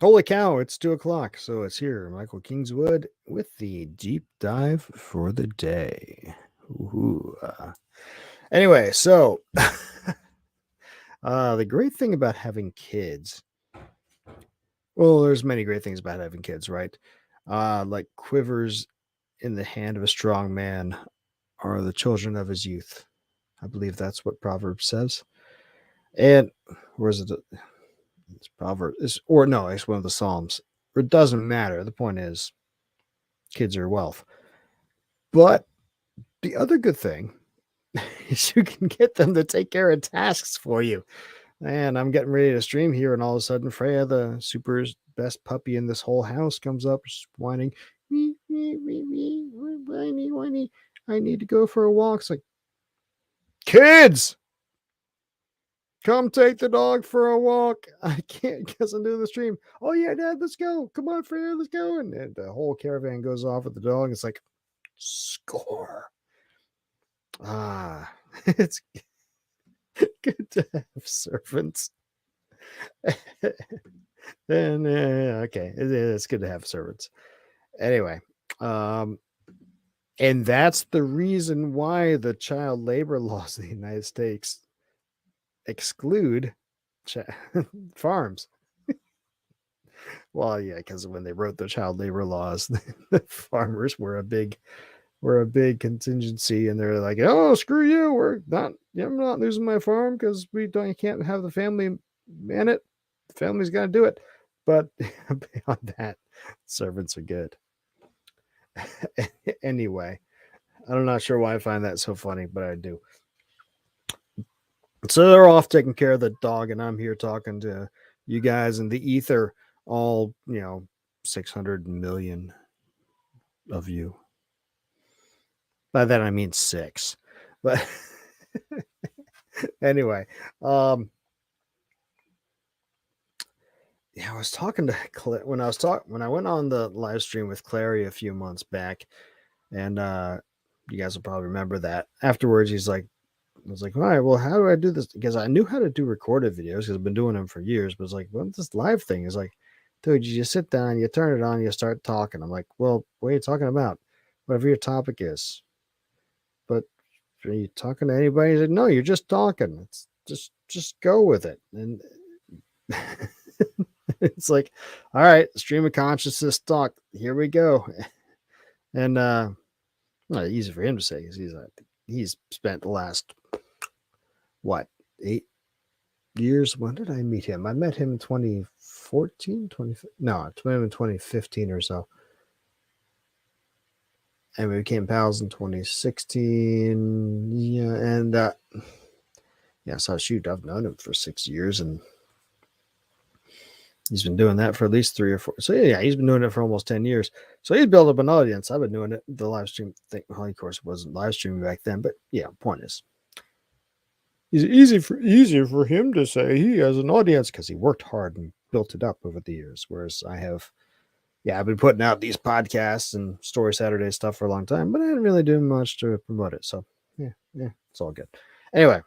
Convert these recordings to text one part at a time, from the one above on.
Holy cow, it's 2 o'clock. So it's here, Michael Kingswood with the deep dive for the day. Ooh, anyway, so the great thing about having kids, well, there's many great things about having kids, right? Like quivers in the hand of a strong man are the children of his youth. I believe that's what Proverbs says. And where is it? It's Proverbs, or no, it's one of the Psalms. It doesn't matter. The point is, kids are wealth. But the other good thing is you can get them to take care of tasks for you. And I'm getting ready to stream here, and all of a sudden, Freya, the super best puppy in this whole house, comes up whining, me, whiny, whiny. I need to go for a walk. It's like, kids, come take the dog for a walk. I can't because I'm doing the stream. Oh, yeah, Dad, let's go. Come on, Freya, let's go. And the whole caravan goes off with the dog. It's like, score. It's good to have servants. And okay, it's good to have servants. Anyway, and that's the reason why the child labor laws in the United States exclude farms. Well, yeah, because when they wrote the child labor laws, the farmers were a big contingency, and they're like, "Oh, screw you! I'm not losing my farm because can't have the family man it. The family's got to do it." But beyond that, servants are good. Anyway, I'm not sure why I find that so funny, but I do. So they're off taking care of the dog, and I'm here talking to you guys in the ether, all 600 million of you. By that I mean 6. But anyway, yeah, I was talking to when I went on the live stream with Clary a few months back, and you guys will probably remember that. Afterwards, I was like, all right, well, how do I do this? Because I knew how to do recorded videos because I've been doing them for years. But it's like, well, this live thing is like, dude, you just sit down, you turn it on, you start talking. I'm like, well, what are you talking about? Whatever your topic is. But are you talking to anybody? He's like, no, you're just talking. It's just go with it. And it's like, all right, stream of consciousness talk. Here we go. And well, easy for him to say because he's spent the last what 8 years. When did I meet him? I met him in 2014, 20 no, I met him in 2015 or so. And we became pals in 2016. Yeah, and yeah, so shoot, I've known him for 6 years, and he's been doing that for at least 3 or 4. So yeah, he's been doing it for almost 10 years. So he's built up an audience. I've been doing it. The live stream thing, well, of course, it wasn't live streaming back then, but yeah, point is, it's easier for him to say he has an audience because he worked hard and built it up over the years. Whereas I've been putting out these podcasts and Story Saturday stuff for a long time, but I didn't really do much to promote it. So yeah, it's all good. Anyway,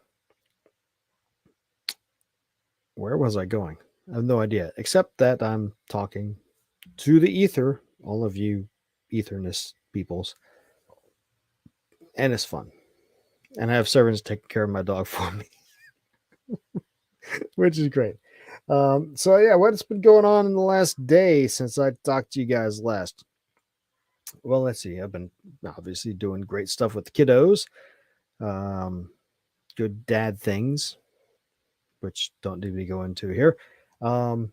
where was I going? I have no idea, except that I'm talking to the ether, all of you etherness peoples, and it's fun. And I have servants taking care of my dog for me, which is great. So yeah, what's been going on in the last day since I talked to you guys last? Well, let's see. I've been obviously doing great stuff with the kiddos. Good dad things, which don't need to go into here. I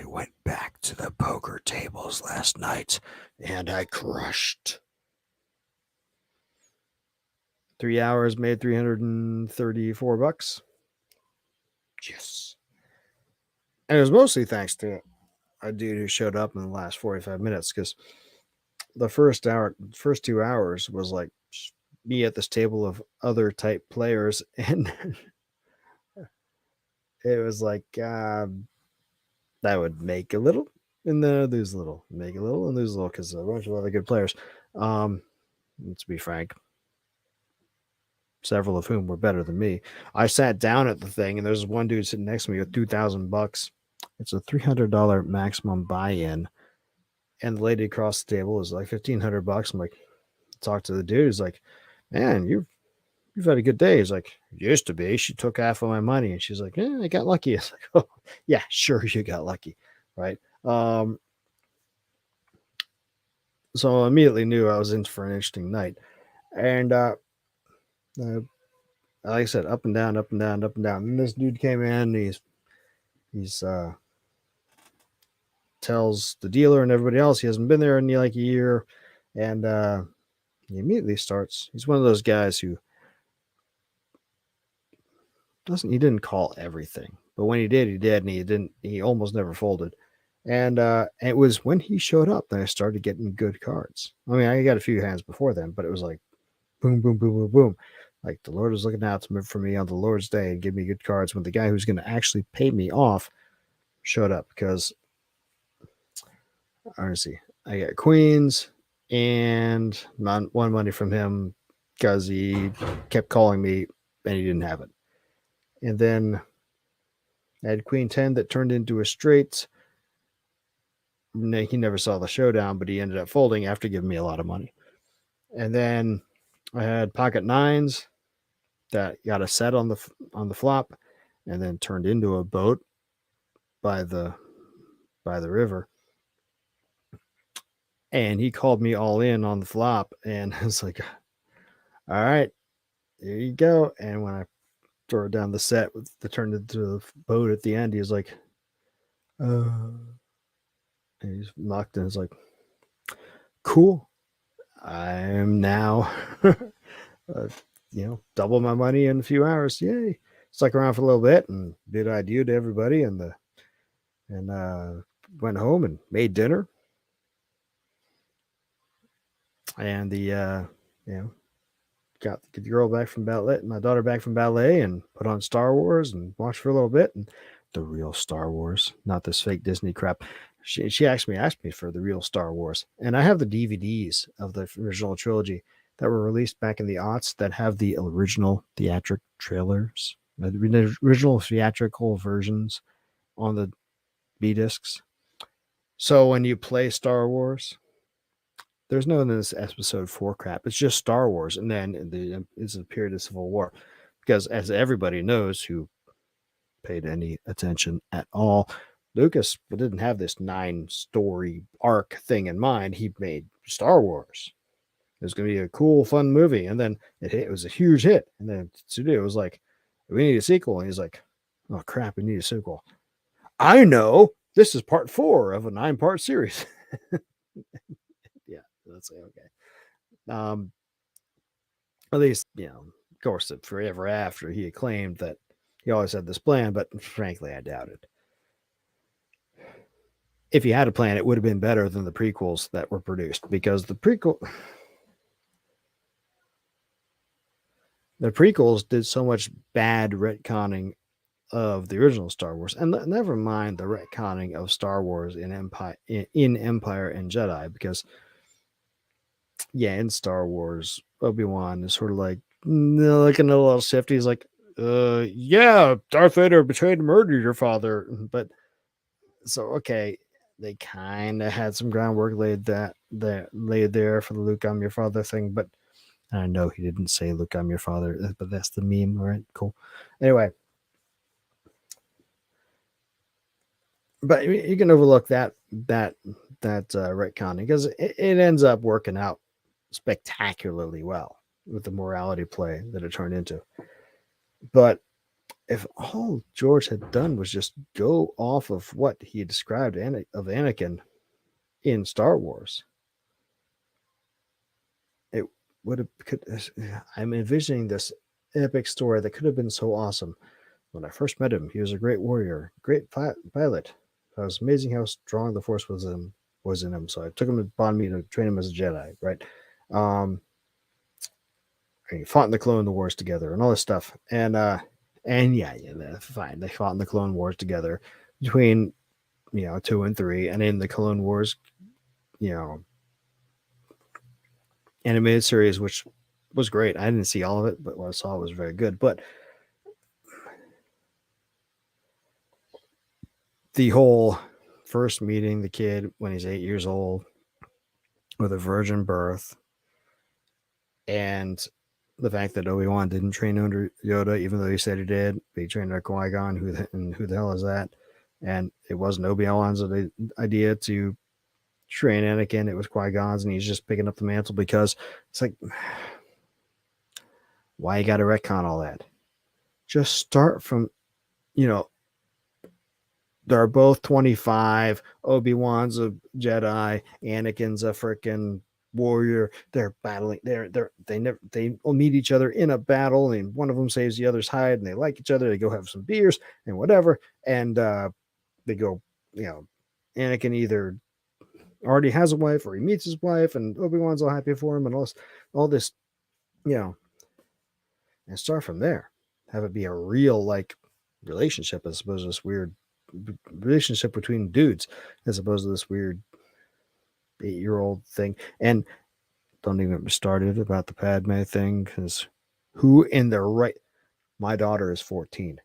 went back to the poker tables last night and I crushed. 3 hours made $334. Yes. And it was mostly thanks to a dude who showed up in the last 45 minutes because the first 2 hours was like me at this table of other type players, and it was like I would make a little and then lose a little, make a little and lose a little because a bunch of other good players. To be frank, several of whom were better than me. I sat down at the thing, and there's one dude sitting next to me with $2,000, It's a $300 maximum buy-in, and the lady across the table is like $1,500. I'm like, talk to the dude. He's like, man, you've had a good day. He's like, used to be. She took half of my money, and she's like, I got lucky. It's like, oh yeah, sure, you got lucky, right? So I immediately knew I was in for an interesting night, and like I said, up and down, up and down, up and down. And this dude came in. He's tells the dealer and everybody else he hasn't been there in like a year, and he immediately starts. He's one of those guys who doesn't. He didn't call everything, but when he did, he did, and he didn't. He almost never folded. And it was when he showed up that I started getting good cards. I mean, I got a few hands before then, but it was like boom, boom, boom, boom, boom. Like the Lord was looking out for me on the Lord's day and give me good cards when the guy who's going to actually pay me off showed up. Because honestly, I got queens and not one money from him because he kept calling me and he didn't have it. And then I had queen 10 that turned into a straight. He never saw the showdown, but he ended up folding after giving me a lot of money. And then I had pocket nines that got a set on the flop, and then turned into a boat by the river. And he called me all in on the flop, and I was like, "All right, there you go." And when I throw it down the set with the turned into the boat at the end, he was like, and he's knocked and he's like, "Cool, I'm now." Double my money in a few hours. Yay. Stuck around for a little bit and did adieu to everybody and went home and made dinner. And got the girl back from ballet, my daughter back from ballet, and put on Star Wars and watched for a little bit, and the real Star Wars, not this fake Disney crap. She asked me for the real Star Wars, and I have the DVDs of the original trilogy that were released back in the aughts that have the original theatric trailers, the original theatrical versions on the B discs. So when you play Star Wars, there's no this episode 4 crap. It's just Star Wars, and then it's a period of Civil War, because as everybody knows who paid any attention at all, Lucas didn't have this 9-story arc thing in mind. He made Star Wars. It was going to be a cool, fun movie, and then it was a huge hit. And then studio was like, "We need a sequel," and he's like, "Oh crap, we need a sequel." I know, this is part 4 of a 9-part series. Yeah, that's okay. At least, of course, forever after he claimed that he always had this plan, but frankly, I doubt it. If he had a plan, it would have been better than the prequels that were produced, because the prequels did so much bad retconning of the original Star Wars, and never mind the retconning of Star Wars in Empire and Jedi, because in Star Wars, Obi-Wan is sort of like looking a little shifty. He's like, yeah, Darth Vader betrayed and murdered your father. But so, okay, they kind of had some groundwork laid there for the Luke, I'm your father thing. But I know he didn't say Luke, I'm your father, but that's the meme. All right, cool. Anyway, but you can overlook that retconning, because it ends up working out spectacularly well with the morality play that it turned into. But if all George had done was just go off of what he described of Anakin in Star Wars, it would have. I'm envisioning this epic story that could have been so awesome. When I first met him, he was a great warrior, great pilot. It was amazing how strong the Force was in him. So I took him upon me to train him as a Jedi, right? He fought in the Clone Wars together and all this stuff. And fine. They fought in the Clone Wars together between 2 and 3, and in the Clone Wars, animated series, which was great. I didn't see all of it, but what I saw was very good. But the whole first meeting the kid when he's 8 years old with a virgin birth, and the fact that Obi-Wan didn't train under Yoda, even though he said he did. He trained under Qui-Gon. Who the hell is that? And it wasn't Obi-Wan's idea to train Anakin. It was Qui-Gon's, and he's just picking up the mantle because it's like, why you got to retcon all that? Just start from, they're both 25. Obi-Wan's a Jedi. Anakin's a freaking warrior. They're battling. They will meet each other in a battle, and one of them saves the other's hide, and they like each other. They go have some beers and whatever, and they go. Anakin either already has a wife or he meets his wife, and Obi-Wan's all happy for him, and all this, and start from there. Have it be a real relationship as opposed to this weird relationship between dudes as opposed to this weird 8-year-old thing. And don't even get me started about the Padme thing, because who in their right, my daughter is 14.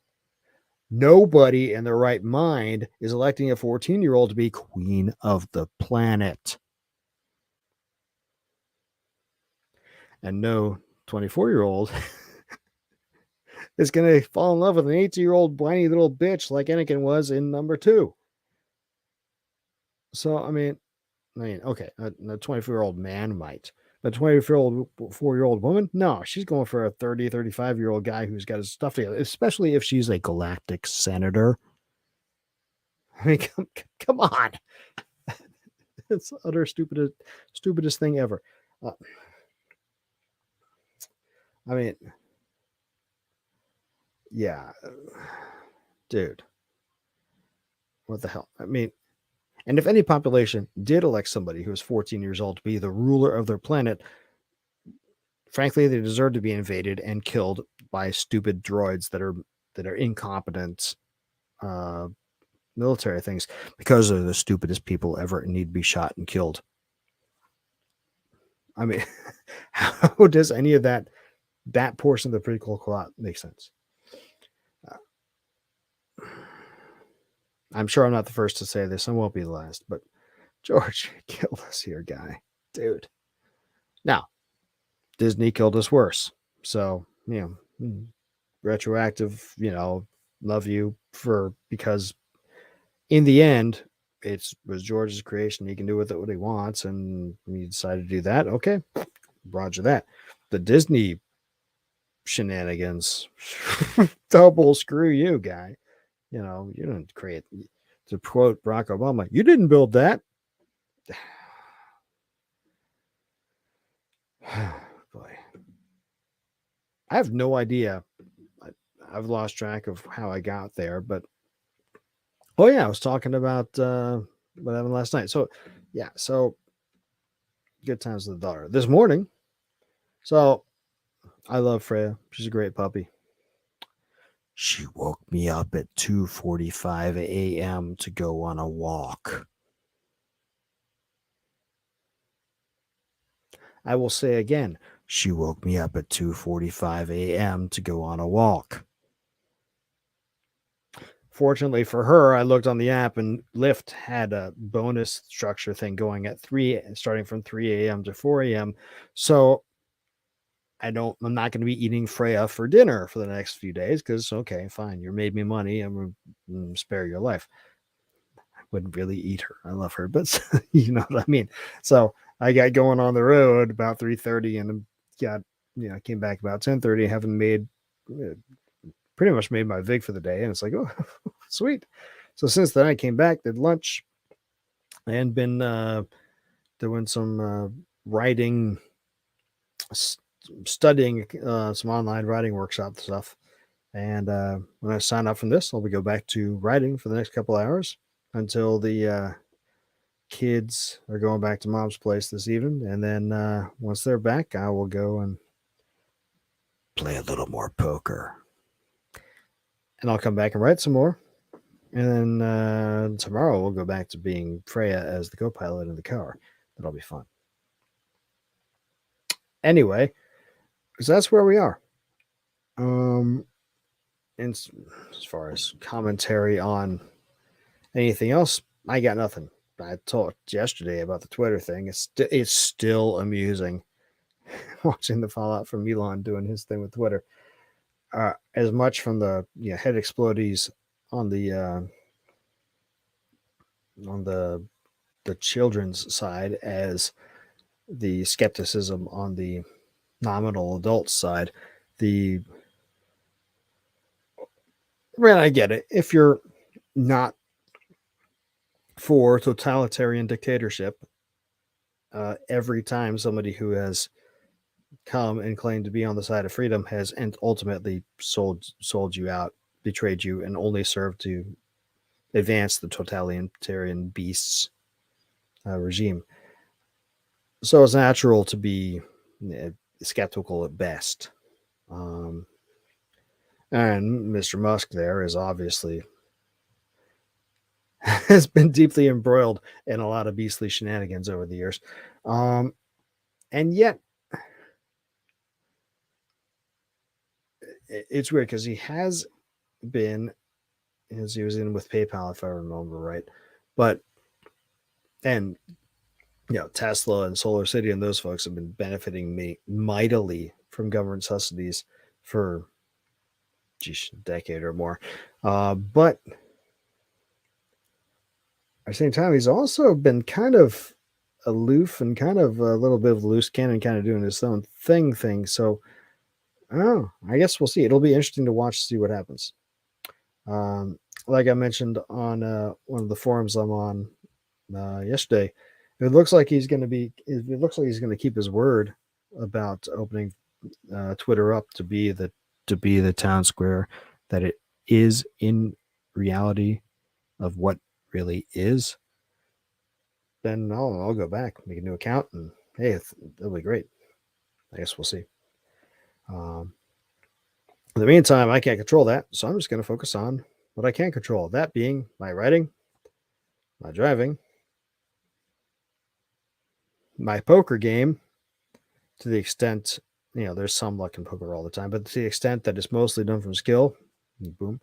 Nobody in their right mind is electing a 14-year-old to be queen of the planet. And no 24-year-old is going to fall in love with an 18-year-old whiny little bitch like Anakin was in number 2. So, I mean, okay, a 24-year-old man might. But a 24-year-old woman? No, she's going for a 30, 35-year-old guy who's got his stuff together, especially if she's a galactic senator. I mean, come on. It's the utter stupidest thing ever. I mean, yeah, dude, what the hell? I mean, and if any population did elect somebody who was 14 years old to be the ruler of their planet, frankly, they deserve to be invaded and killed by stupid droids that are incompetent military things, because they're the stupidest people ever and need to be shot and killed. I mean, how does any of that portion of the prequel plot make sense? I'm sure I'm not the first to say this. I won't be the last, but George killed us here, guy. Dude. Now, Disney killed us worse. So, retroactive, love you because in the end, it was George's creation. He can do with it what he wants. And when you decide to do that, okay, roger that. The Disney shenanigans, double screw you, guy. You didn't create, to quote Barack Obama, you didn't build that. Boy. I have no idea. I've lost track of how I got there, but oh yeah, I was talking about what happened last night. So yeah, good times with the daughter. This morning, so I love Freya. She's a great puppy. She woke me up at 2:45 a.m. to go on a walk. I will say again, she woke me up at 2:45 a.m. to go on a walk. Fortunately for her, I looked on the app and Lyft had a bonus structure thing going at starting from 3 a.m. to 4 a.m. So I'm not going to be eating Freya for dinner for the next few days because, okay, fine. You made me money. I'm going to spare your life. I wouldn't really eat her. I love her, but you know what I mean? So I got going on the road about 3:30 and came back about 10:30, having pretty much made my vig for the day. And it's like, oh, sweet. So since then I came back, did lunch, and been doing some writing, studying some online writing workshop stuff. And when I sign up from this, I'll go back to writing for the next couple hours until the kids are going back to mom's place this evening. And then once they're back, I will go and play a little more poker. And I'll come back and write some more. And then tomorrow we'll go back to being Freya as the co-pilot in the car. That'll be fun. Anyway, because that's where we are. And as far as commentary on Anything else? I got nothing. I talked yesterday about the Twitter thing. It's still amusing watching the fallout from Elon doing his thing with Twitter. As much from the head explodies on the children's side as the skepticism on the nominal adult side. I get it. If you're not for totalitarian dictatorship, every time somebody who has come and claimed to be on the side of freedom has and ultimately sold you out, betrayed you, and only served to advance the totalitarian beasts regime. So it's natural to be skeptical at best. And Mr. Musk there is obviously has been deeply embroiled in a lot of beastly shenanigans over the years. And yet it's weird because he has been, as he was in with PayPal, if I remember right. But, and, Tesla and Solar City and those folks have been benefiting me mightily from government subsidies for a decade or more. But at the same time, he's also been kind of aloof and kind of a little bit of a loose cannon, kind of doing his own thing. So, I guess we'll see. It'll be interesting to watch, see what happens. Like I mentioned on one of the forums I'm on yesterday, it looks like he's going to keep his word about opening Twitter up to be the town square that it is in reality of what really is. Then I'll go back, make a new account, and hey, it'll be great. I guess we'll see. In the meantime, I can't control that, so I'm just going to focus on what I can control. That being my writing, my driving, my poker game, to the extent, there's some luck in poker all the time, but to the extent that it's mostly done from skill, boom,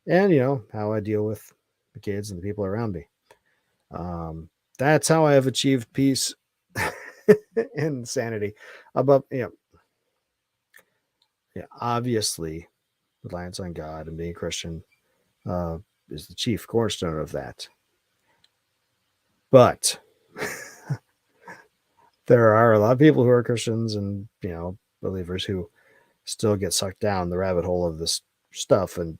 and, how I deal with the kids and the people around me. That's how I have achieved peace and sanity. Obviously, reliance on God and being Christian is the chief cornerstone of that. But there are a lot of people who are Christians and, believers who still get sucked down the rabbit hole of this stuff, and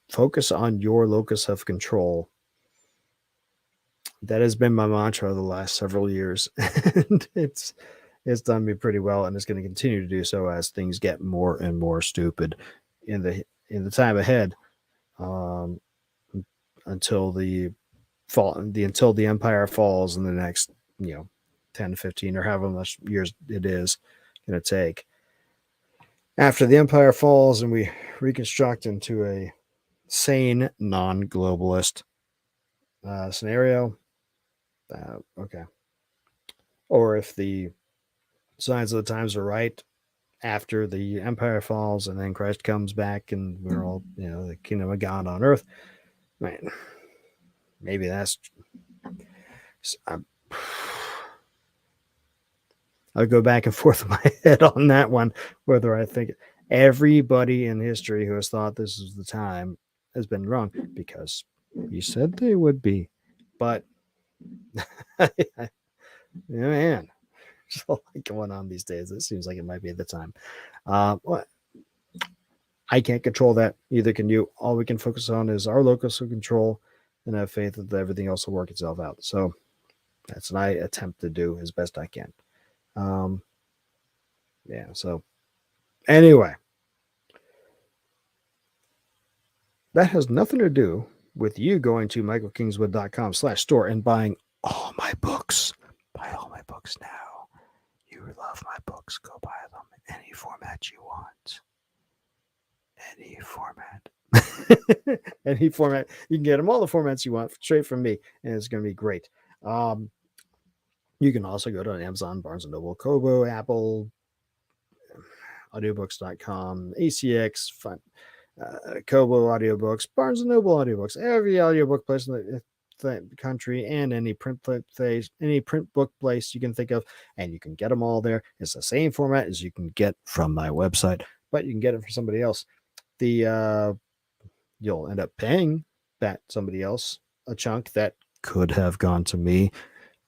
focus on your locus of control. That has been my mantra the last several years, and it's done me pretty well, and it's going to continue to do so as things get more and more stupid in the time ahead, until the empire falls in the next 10 15 or however much years it is going to take. After the empire falls and we reconstruct into a sane non-globalist scenario, okay. Or if the signs of the times are right, after the empire falls and then Christ comes back and we're all, the kingdom of God on earth, man, maybe that's, I'll go back and forth in my head on that one, whether I think everybody in history who has thought this is the time has been wrong, because you said they would be. But man, just a lot going on these days. It seems like it might be the time. I can't control that. Neither can you. All we can focus on is our locus of control and have faith that everything else will work itself out. So that's what I attempt to do as best I can. So anyway, that has nothing to do with you going to michaelkingswood.com/store and buying all my books. Buy all my books now. You love my books. Go buy them in any format you want. Any format. Any format. You can get them all the formats you want straight from me, and it's going to be great. You can also go to Amazon, Barnes & Noble, Kobo, Apple, audiobooks.com, ACX, Kobo audiobooks, Barnes and Noble audiobooks, every audiobook place in the country, and any print place, any print book place you can think of, and you can get them all there. It's the same format as you can get from my website, but you can get it for somebody else. You'll end up paying that somebody else a chunk that could have gone to me.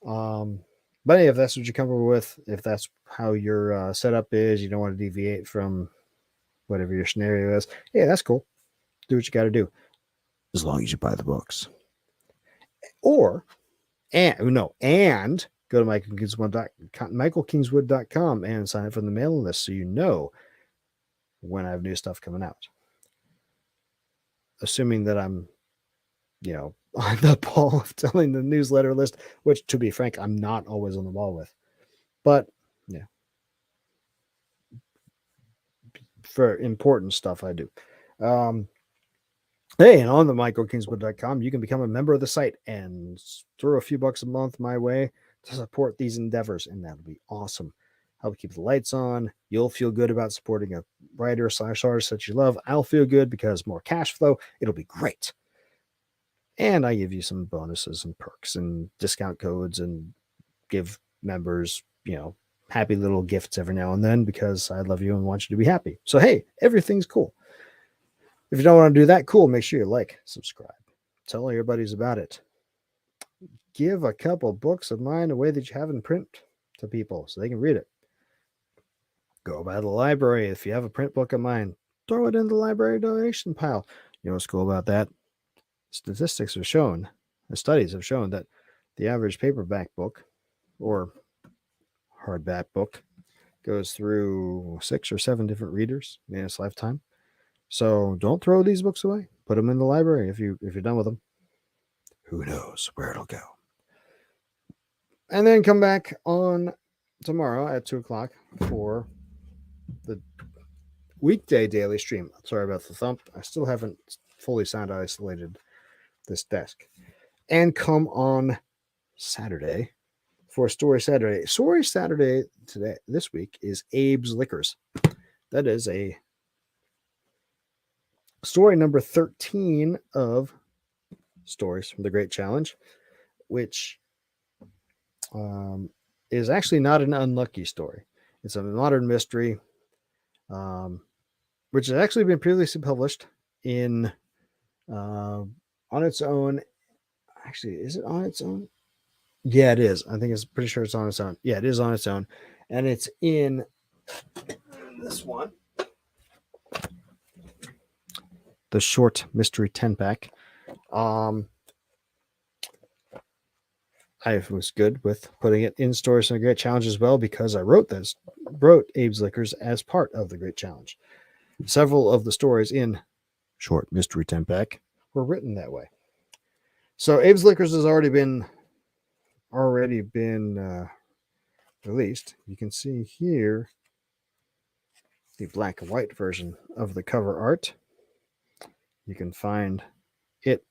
But hey, if that's what you're comfortable with, if that's how your setup is, you don't want to deviate from whatever your scenario is, yeah, that's cool. Do what you got to do, as long as you buy the books. Or, and go to michaelkingswood.com and sign up for the mailing list so you know when I have new stuff coming out. Assuming that I'm, on the ball of telling the newsletter list, which, to be frank, I'm not always on the ball with. But, yeah, for important stuff, I do. Hey, and on the michaelkingswood.com, you can become a member of the site and throw a few bucks a month my way to support these endeavors, and that'll be awesome. Help keep the lights on. You'll feel good about supporting a writer / artist that you love. I'll feel good because more cash flow. It'll be great. And I give you some bonuses and perks and discount codes and give members, happy little gifts every now and then because I love you and want you to be happy. So, hey, everything's cool. If you don't want to do that, cool. Make sure you like, subscribe, tell all your buddies about it. Give a couple books of mine away that you have in print to people so they can read it. Go by the library. If you have a print book of mine, throw it in the library donation pile. You know what's cool about that? Statistics have shown, the studies have shown that the average paperback book or hardback book goes through 6 or 7 different readers in its lifetime. So don't throw these books away. Put them in the library if you're done with them. Who knows where it'll go? And then come back on tomorrow at 2:00 for the weekday daily stream. Sorry about the thump. I still haven't fully sound isolated this desk. And come on Saturday for Story Saturday. Story Saturday this week is Abe's Liquors. That is a story number 13 of Stories from the Great Challenge, which is actually not an unlucky story. It's a modern mystery, which has actually been previously published in on its own. Actually, is it on its own? Yeah, it is. I think it's pretty sure it's on its own. Yeah, it is on its own. And it's in this one, the short mystery 10-pack. I was good with putting it in Stories from the Great Challenge as well because I wrote Abe's Liquors as part of the Great Challenge. Several of the stories in short mystery 10-pack were written that way. So Abe's Liquors has already been released. You can see here the black and white version of the cover art. You can find it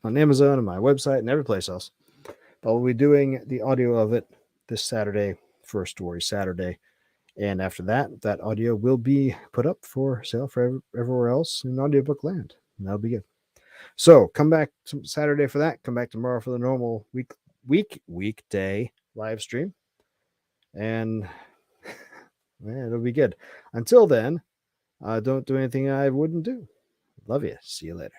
on Amazon and my website and every place else. But we'll be doing the audio of it this Saturday for Story Saturday. And after that audio will be put up for sale for everywhere else in audiobook land. And that'll be good. So come back Saturday for that. Come back tomorrow for the normal weekday live stream. And man, it'll be good. Until then, don't do anything I wouldn't do. Love you. See you later.